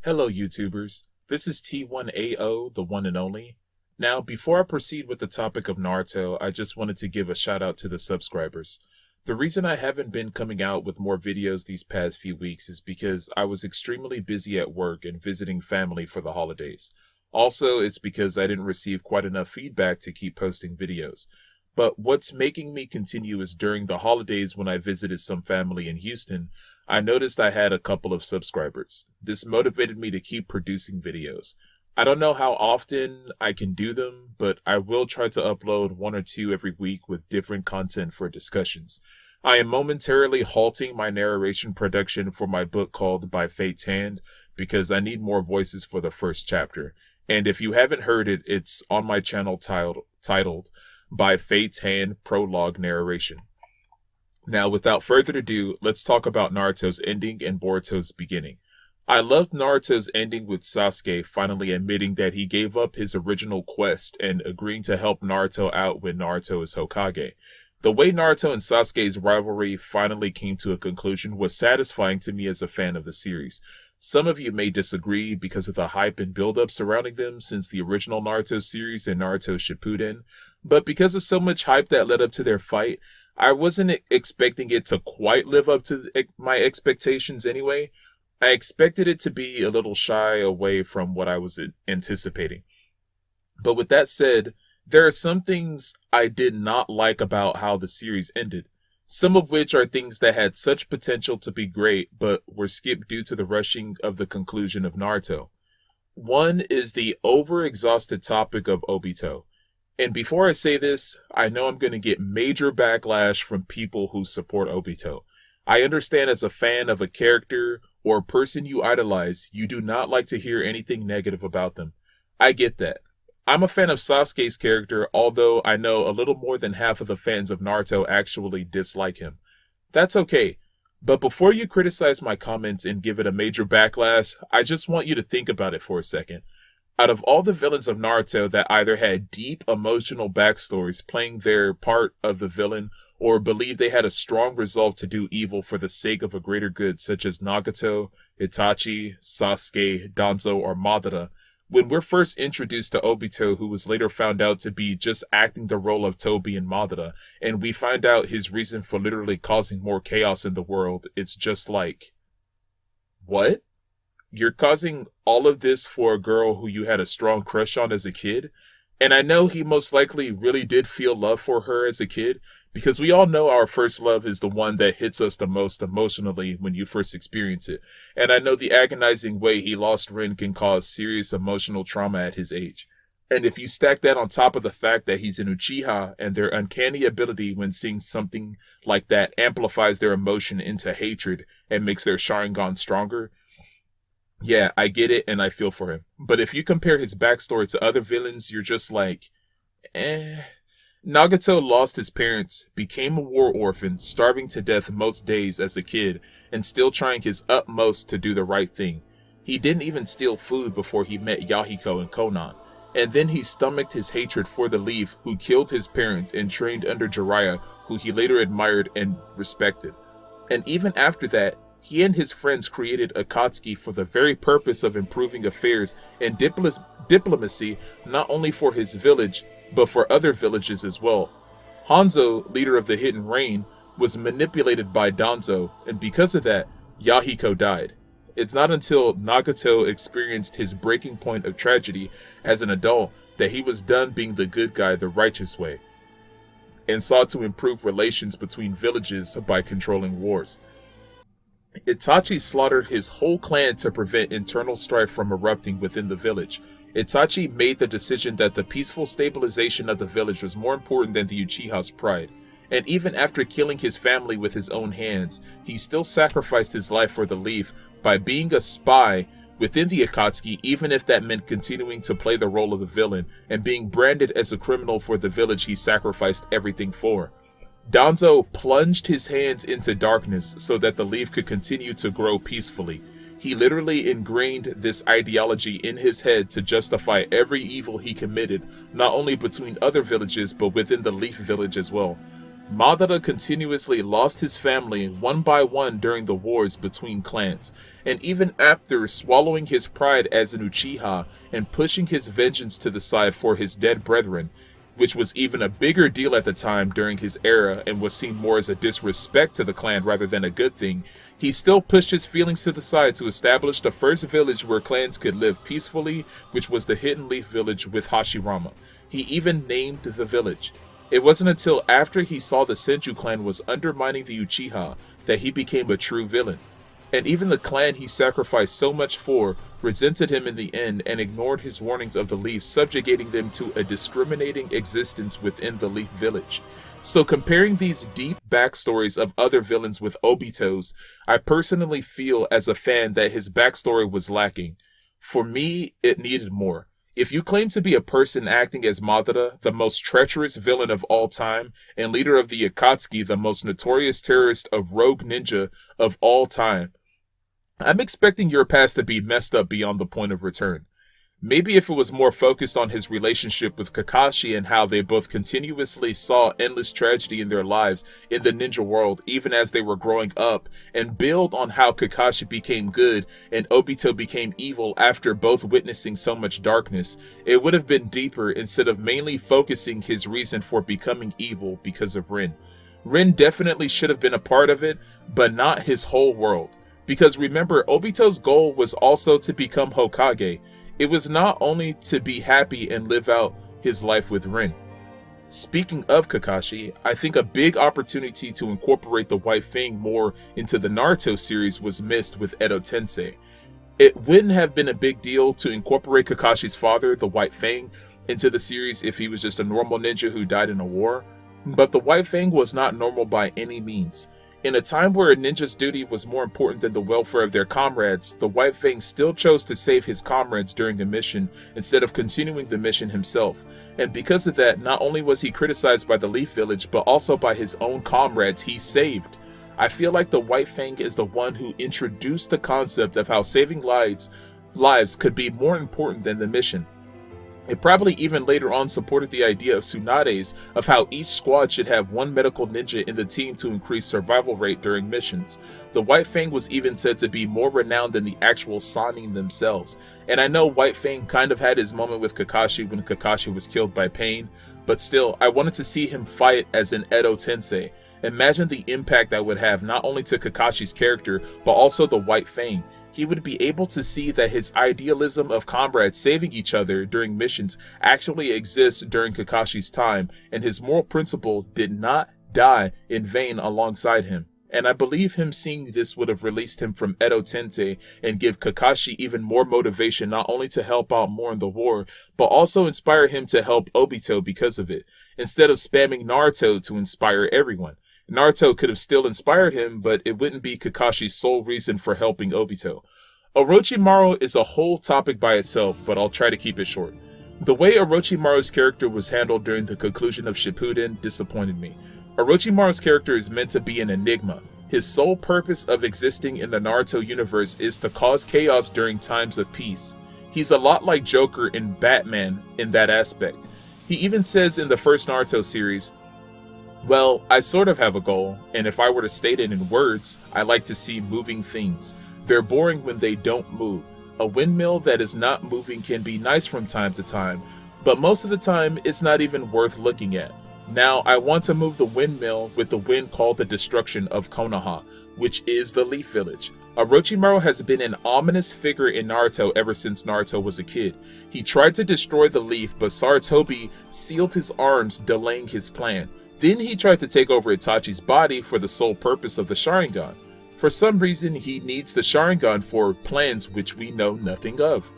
Hello YouTubers, this is T1AO, the one and only. Now, before I proceed with the topic of Naruto, I just wanted to give a shout out to the subscribers. The reason I haven't been coming out with more videos these past few weeks is because I was extremely busy at work and visiting family for the holidays. Also, it's because I didn't receive quite enough feedback to keep posting videos. But what's making me continue is during the holidays when I visited some family in Houston, I noticed I had a couple of subscribers. This motivated me to keep producing videos. I don't know how often I can do them, but I will try to upload one or two every week with different content for discussions. I am momentarily halting my narration production for my book called By Fate's Hand because I need more voices for the first chapter. And if you haven't heard it, it's on my channel titled By Fate's Hand Prologue Narration. Now, without further ado, let's talk about Naruto's ending and Boruto's beginning. I loved Naruto's ending with Sasuke finally admitting that he gave up his original quest and agreeing to help Naruto out when Naruto is Hokage. The way Naruto and Sasuke's rivalry finally came to a conclusion was satisfying to me as a fan of the series. Some of you may disagree because of the hype and build-up surrounding them since the original Naruto series and Naruto Shippuden, but because of so much hype that led up to their fight, I wasn't expecting it to quite live up to my expectations anyway. I expected it to be a little shy away from what I was anticipating. But with that said, there are some things I did not like about how the series ended. Some of which are things that had such potential to be great, but were skipped due to the rushing of the conclusion of Naruto. One is the overexhausted topic of Obito. And before I say this, I know I'm going to get major backlash from people who support Obito. I understand as a fan of a character or a person you idolize, you do not like to hear anything negative about them. I get that. I'm a fan of Sasuke's character, although I know a little more than half of the fans of Naruto actually dislike him. That's okay. But before you criticize my comments and give it a major backlash, I just want you to think about it for a second. Out of all the villains of Naruto that either had deep emotional backstories playing their part of the villain or believed they had a strong resolve to do evil for the sake of a greater good, such as Nagato, Itachi, Sasuke, Danzo, or Madara, when we're first introduced to Obito, who was later found out to be just acting the role of Tobi and Madara, and we find out his reason for literally causing more chaos in the world, it's just like, what? You're causing all of this for a girl who you had a strong crush on as a kid? And I know he most likely really did feel love for her as a kid, because we all know our first love is the one that hits us the most emotionally when you first experience it. And I know the agonizing way he lost Rin can cause serious emotional trauma at his age. And if you stack that on top of the fact that he's an Uchiha and their uncanny ability when seeing something like that amplifies their emotion into hatred and makes their Sharingan stronger, yeah, I get it and I feel for him. But if you compare his backstory to other villains, you're just like, eh. Nagato lost his parents, became a war orphan, starving to death most days as a kid, and still trying his utmost to do the right thing. He didn't even steal food before he met Yahiko and Konan. And then he stomached his hatred for the Leaf, who killed his parents and trained under Jiraiya, who he later admired and respected. And even after that, he and his friends created Akatsuki for the very purpose of improving affairs and diplomacy, not only for his village, but for other villages as well. Hanzo, leader of the Hidden Rain, was manipulated by Danzo, and because of that, Yahiko died. It's not until Nagato experienced his breaking point of tragedy as an adult that he was done being the good guy the righteous way, and sought to improve relations between villages by controlling wars. Itachi slaughtered his whole clan to prevent internal strife from erupting within the village. Itachi made the decision that the peaceful stabilization of the village was more important than the Uchiha's pride. And even after killing his family with his own hands, he still sacrificed his life for the Leaf by being a spy within the Akatsuki, even if that meant continuing to play the role of the villain and being branded as a criminal for the village he sacrificed everything for. Danzo plunged his hands into darkness so that the Leaf could continue to grow peacefully. He literally ingrained this ideology in his head to justify every evil he committed, not only between other villages, but within the Leaf village as well. Madara continuously lost his family one by one during the wars between clans, and even after swallowing his pride as an Uchiha and pushing his vengeance to the side for his dead brethren, which was even a bigger deal at the time during his era and was seen more as a disrespect to the clan rather than a good thing, he still pushed his feelings to the side to establish the first village where clans could live peacefully, which was the Hidden Leaf village with Hashirama. He even named the village. It wasn't until after he saw the Senju clan was undermining the Uchiha that he became a true villain. And even the clan he sacrificed so much for resented him in the end and ignored his warnings of the Leaf, subjugating them to a discriminating existence within the Leaf village. So comparing these deep backstories of other villains with Obito's, I personally feel as a fan that his backstory was lacking. For me, it needed more. If you claim to be a person acting as Madara, the most treacherous villain of all time, and leader of the Akatsuki, the most notorious terrorist of rogue ninja of all time, I'm expecting your past to be messed up beyond the point of return. Maybe if it was more focused on his relationship with Kakashi and how they both continuously saw endless tragedy in their lives in the ninja world even as they were growing up, and build on how Kakashi became good and Obito became evil after both witnessing so much darkness, it would have been deeper instead of mainly focusing his reason for becoming evil because of Rin. Rin definitely should have been a part of it, but not his whole world. Because remember, Obito's goal was also to become Hokage. It was not only to be happy and live out his life with Rin. Speaking of Kakashi, I think a big opportunity to incorporate the White Fang more into the Naruto series was missed with Edo Tensei. It wouldn't have been a big deal to incorporate Kakashi's father, the White Fang, into the series if he was just a normal ninja who died in a war, but the White Fang was not normal by any means. In a time where a ninja's duty was more important than the welfare of their comrades, the White Fang still chose to save his comrades during a mission instead of continuing the mission himself. And because of that, not only was he criticized by the Leaf Village, but also by his own comrades he saved. I feel like the White Fang is the one who introduced the concept of how saving lives could be more important than the mission. It probably even later on supported the idea of Tsunade's of how each squad should have one medical ninja in the team to increase survival rate during missions. The White Fang was even said to be more renowned than the actual Sannin themselves. And I know White Fang kind of had his moment with Kakashi when Kakashi was killed by Pain, but still, I wanted to see him fight as an Edo Tensei. Imagine the impact that would have not only to Kakashi's character, but also the White Fang. He would be able to see that his idealism of comrades saving each other during missions actually exists during Kakashi's time, and his moral principle did not die in vain alongside him. And I believe him seeing this would have released him from Edo Tensei and give Kakashi even more motivation not only to help out more in the war, but also inspire him to help Obito because of it, instead of spamming Naruto to inspire everyone. Naruto could have still inspired him, but it wouldn't be Kakashi's sole reason for helping Obito. Orochimaru is a whole topic by itself, but I'll try to keep it short. The way Orochimaru's character was handled during the conclusion of Shippuden disappointed me. Orochimaru's character is meant to be an enigma. His sole purpose of existing in the Naruto universe is to cause chaos during times of peace. He's a lot like Joker in Batman in that aspect. He even says in the first Naruto series, "Well, I sort of have a goal, and if I were to state it in words, I like to see moving things. They're boring when they don't move. A windmill that is not moving can be nice from time to time, but most of the time it's not even worth looking at. Now, I want to move the windmill with the wind called the destruction of Konoha, which is the Leaf Village." Orochimaru has been an ominous figure in Naruto ever since Naruto was a kid. He tried to destroy the Leaf, but Sarutobi sealed his arms, delaying his plan. Then he tried to take over Itachi's body for the sole purpose of the Sharingan. For some reason, he needs the Sharingan for plans which we know nothing of.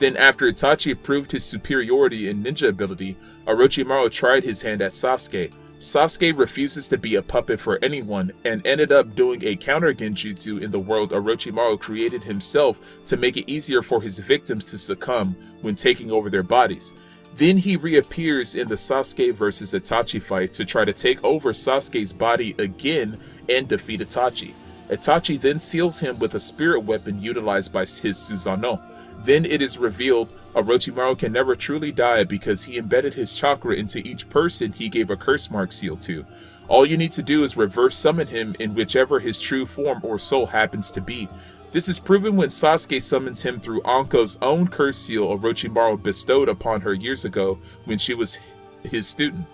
Then after Itachi proved his superiority in ninja ability, Orochimaru tried his hand at Sasuke. Sasuke refuses to be a puppet for anyone and ended up doing a counter genjutsu in the world Orochimaru created himself to make it easier for his victims to succumb when taking over their bodies. Then he reappears in the Sasuke vs Itachi fight to try to take over Sasuke's body again and defeat Itachi. Itachi then seals him with a spirit weapon utilized by his Susanoo. Then it is revealed Orochimaru can never truly die because he embedded his chakra into each person he gave a curse mark seal to. All you need to do is reverse summon him in whichever his true form or soul happens to be. This is proven when Sasuke summons him through Anko's own curse seal Orochimaru bestowed upon her years ago when she was his student.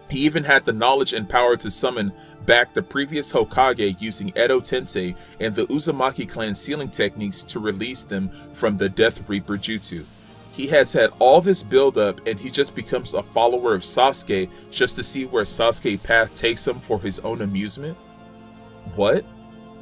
He even had the knowledge and power to summon back the previous Hokage using Edo Tensei and the Uzumaki clan sealing techniques to release them from the Death Reaper Jutsu. He has had all this build up and he just becomes a follower of Sasuke just to see where Sasuke's path takes him for his own amusement? What?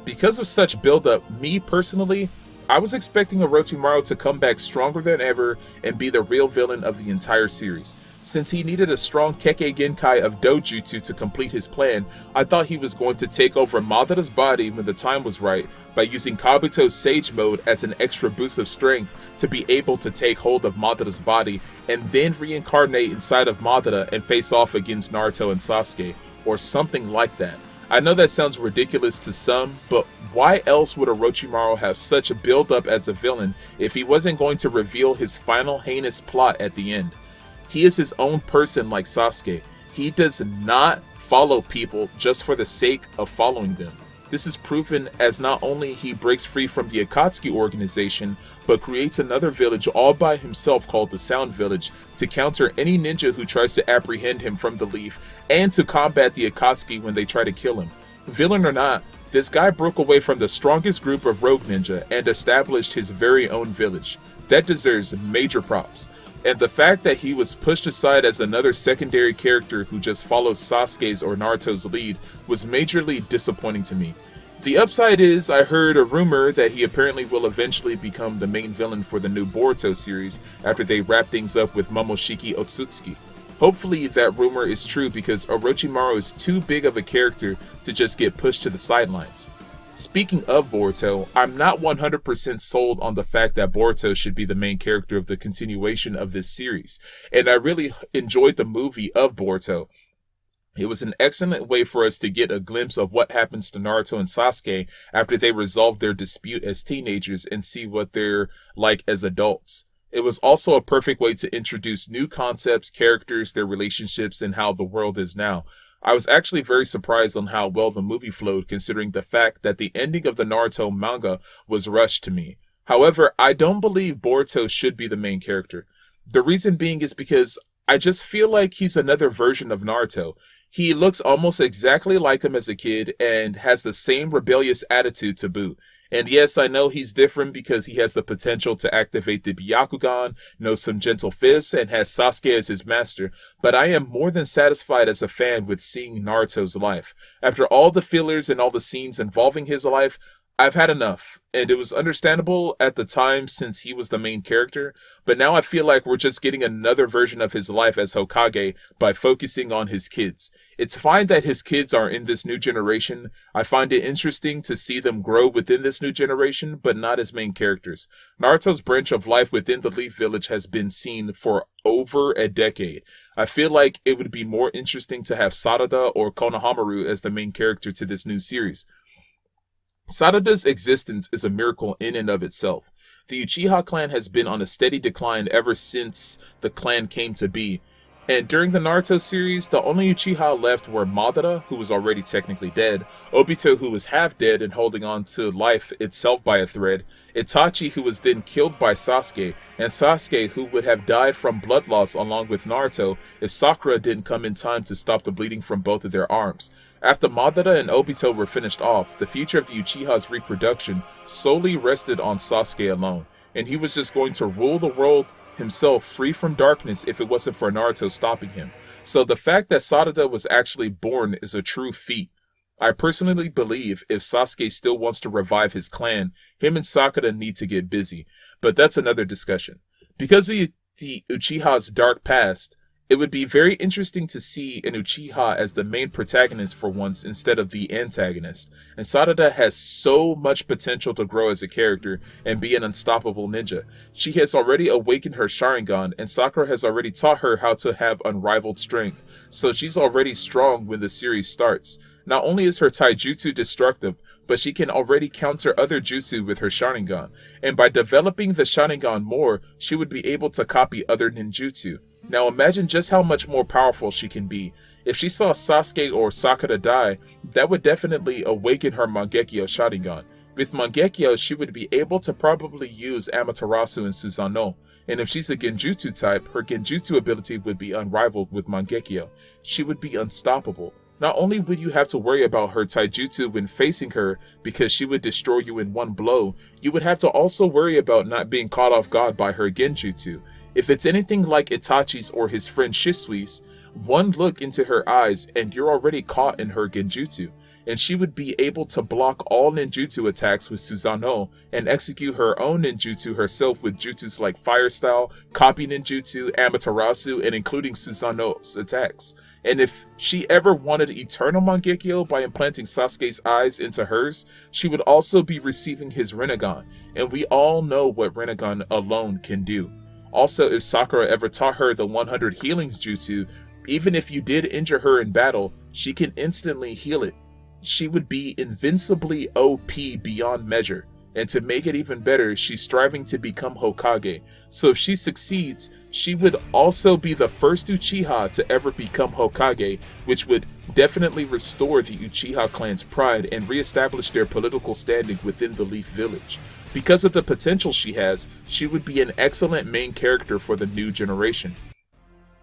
Because of such build-up, me personally, I was expecting Orochimaru to come back stronger than ever and be the real villain of the entire series. Since he needed a strong Kekkei Genkai of Dojutsu to complete his plan, I thought he was going to take over Madara's body when the time was right by using Kabuto's Sage Mode as an extra boost of strength to be able to take hold of Madara's body and then reincarnate inside of Madara and face off against Naruto and Sasuke, or something like that. I know that sounds ridiculous to some, but why else would Orochimaru have such a build-up as a villain if he wasn't going to reveal his final heinous plot at the end? He is his own person like Sasuke. He does not follow people just for the sake of following them. This is proven as not only he breaks free from the Akatsuki organization, but creates another village all by himself called the Sound Village to counter any ninja who tries to apprehend him from the Leaf and to combat the Akatsuki when they try to kill him. Villain or not, this guy broke away from the strongest group of rogue ninja and established his very own village. That deserves major props. And the fact that he was pushed aside as another secondary character who just follows Sasuke's or Naruto's lead was majorly disappointing to me. The upside is, I heard a rumor that he apparently will eventually become the main villain for the new Boruto series after they wrap things up with Momoshiki Otsutsuki. Hopefully that rumor is true because Orochimaru is too big of a character to just get pushed to the sidelines. Speaking of Boruto, I'm not 100% sold on the fact that Boruto should be the main character of the continuation of this series, and I really enjoyed the movie of Boruto. It was an excellent way for us to get a glimpse of what happens to Naruto and Sasuke after they resolve their dispute as teenagers and see what they're like as adults. It was also a perfect way to introduce new concepts, characters, their relationships, and how the world is now. I was actually very surprised on how well the movie flowed, considering the fact that the ending of the Naruto manga was rushed to me. However, I don't believe Boruto should be the main character. The reason being is because I just feel like he's another version of Naruto. He looks almost exactly like him as a kid and has the same rebellious attitude to boot. And yes, I know he's different because he has the potential to activate the Byakugan, knows some gentle fists, and has Sasuke as his master, but I am more than satisfied as a fan with seeing Naruto's life. After all the fillers and all the scenes involving his life, I've had enough, and it was understandable at the time since he was the main character, but now I feel like we're just getting another version of his life as Hokage by focusing on his kids. It's fine that his kids are in this new generation. I find it interesting to see them grow within this new generation, but not as main characters. Naruto's branch of life within the Leaf Village has been seen for over a decade. I feel like it would be more interesting to have Sarada or Konohamaru as the main character to this new series. Sarada's existence is a miracle in and of itself. The Uchiha clan has been on a steady decline ever since the clan came to be, and during the Naruto series, the only Uchiha left were Madara, who was already technically dead, Obito, who was half dead and holding on to life itself by a thread, Itachi, who was then killed by Sasuke, and Sasuke, who would have died from blood loss along with Naruto if Sakura didn't come in time to stop the bleeding from both of their arms. After Madara and Obito were finished off, the future of the Uchiha's reproduction solely rested on Sasuke alone, and he was just going to rule the world himself free from darkness if it wasn't for Naruto stopping him. So the fact that Sarada was actually born is a true feat. I personally believe if Sasuke still wants to revive his clan, him and Sakura need to get busy, but that's another discussion. Because of the Uchiha's dark past, it would be very interesting to see an Uchiha as the main protagonist for once instead of the antagonist, and Sarada has so much potential to grow as a character and be an unstoppable ninja. She has already awakened her Sharingan, and Sakura has already taught her how to have unrivaled strength, so she's already strong when the series starts. Not only is her taijutsu destructive, but she can already counter other jutsu with her Sharingan, and by developing the Sharingan more, she would be able to copy other ninjutsu. Now imagine just how much more powerful she can be. If she saw Sasuke or Sakura die, that would definitely awaken her Mangekyo Sharingan. With Mangekyo, she would be able to probably use Amaterasu and Susanoo, and if she's a Genjutsu type, her Genjutsu ability would be unrivaled with Mangekyo. She would be unstoppable. Not only would you have to worry about her taijutsu when facing her because she would destroy you in one blow, you would have to also worry about not being caught off guard by her genjutsu. If it's anything like Itachi's or his friend Shisui's, one look into her eyes and you're already caught in her genjutsu, and she would be able to block all ninjutsu attacks with Susanoo and execute her own ninjutsu herself with jutsus like Fire Style, Copy Ninjutsu, Amaterasu, and including Susanoo's attacks. And if she ever wanted Eternal Mangekyo by implanting Sasuke's eyes into hers, she would also be receiving his Rinnegan, and we all know what Rinnegan alone can do. Also, if Sakura ever taught her the 100 healings jutsu, even if you did injure her in battle, she can instantly heal it. She would be invincibly OP beyond measure, and to make it even better, she's striving to become Hokage. So if she succeeds, she would also be the first Uchiha to ever become Hokage, which would definitely restore the Uchiha clan's pride and reestablish their political standing within the Leaf Village. Because of the potential she has, she would be an excellent main character for the new generation.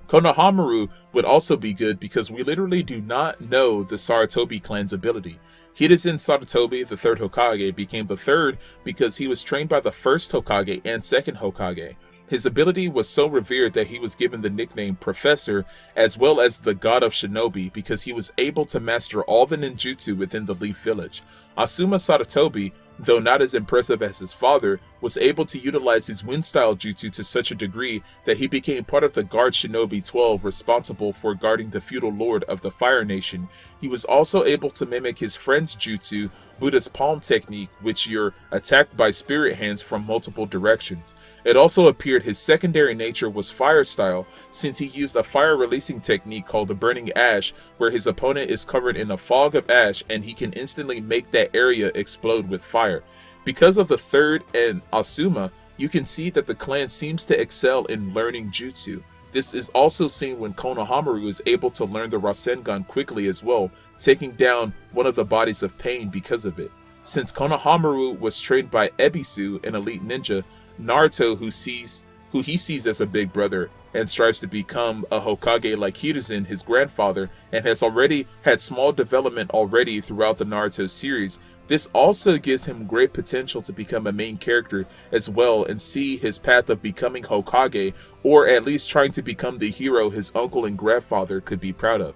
Konohamaru would also be good because we literally do not know the Sarutobi clan's ability. Hiruzen Sarutobi, the third Hokage, became the third because he was trained by the first Hokage and second Hokage. His ability was so revered that he was given the nickname Professor, as well as the God of Shinobi, because he was able to master all the ninjutsu within the Leaf Village. Asuma Sarutobi, though not as impressive as his father, was able to utilize his wind-style jutsu to such a degree that he became part of the Guard Shinobi 12 responsible for guarding the feudal lord of the Fire Nation. He was also able to mimic his friend's jutsu, Buddha's palm technique, which you're attacked by spirit hands from multiple directions. It also appeared his secondary nature was fire style, since he used a fire releasing technique called the Burning Ash, where his opponent is covered in a fog of ash and he can instantly make that area explode with fire. Because of the third and Asuma, you can see that the clan seems to excel in learning jutsu. This is also seen when Konohamaru is able to learn the Rasengan quickly as well, taking down one of the bodies of pain because of it. Since Konohamaru was trained by Ebisu, an elite ninja, Naruto, who he sees as a big brother and strives to become a Hokage like Hiruzen, his grandfather, and has already had small development already throughout the Naruto series, this also gives him great potential to become a main character as well and see his path of becoming Hokage, or at least trying to become the hero his uncle and grandfather could be proud of.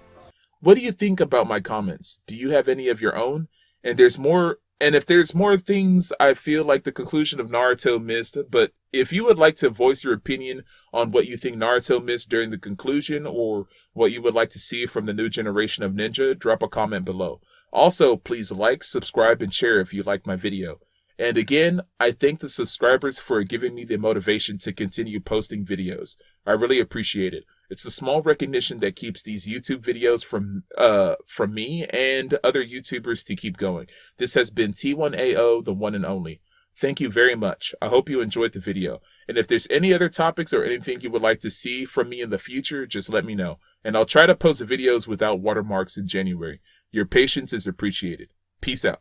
What do you think about my comments? Do you have any of your own? And if there's more things I feel like the conclusion of Naruto missed, but if you would like to voice your opinion on what you think Naruto missed during the conclusion, or what you would like to see from the new generation of ninja, drop a comment below. Also, please like, subscribe, and share if you like my video. And again, I thank the subscribers for giving me the motivation to continue posting videos. I really appreciate it. It's the small recognition that keeps these YouTube videos from me and other YouTubers to keep going. This has been T1AO, the one and only. Thank you very much. I hope you enjoyed the video. And if there's any other topics or anything you would like to see from me in the future, just let me know. And I'll try to post videos without watermarks in January. Your patience is appreciated. Peace out.